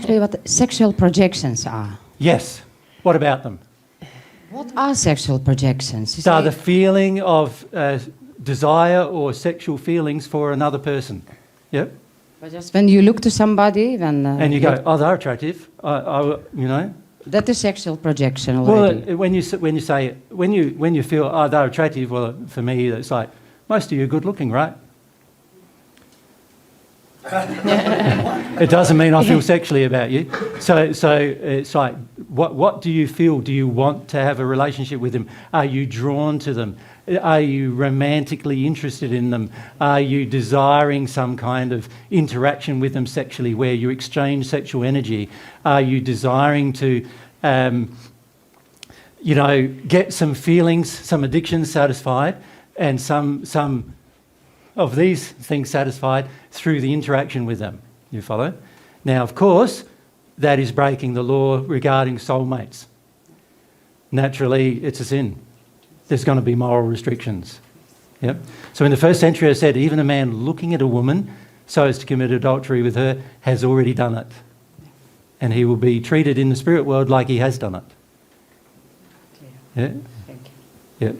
exactly what sexual projections are? Yes. What about them? What are sexual projections? They are the feeling of desire or sexual feelings for another person. Yep. But just when you look to somebody, when And you go, oh, they're attractive. You know. That is sexual projection already. Well, when you feel, oh, they're attractive. Well, for me, it's like most of you are good looking, right? It doesn't mean I feel sexually about you. So it's like, what do you feel? Do you want to have a relationship with them? Are you drawn to them? Are you romantically interested in them? Are you desiring some kind of interaction with them sexually where you exchange sexual energy? Are you desiring to, get some feelings, some addictions satisfied and some of these things satisfied through the interaction with them? You follow? Now, of course, that is breaking the law regarding soulmates. Naturally, it's a sin. There's going to be moral restrictions. Yep. So in the first century, I said, even a man looking at a woman so as to commit adultery with her has already done it. And he will be treated in the spirit world like he has done it. Clear. Yeah? Thank you. Yeah.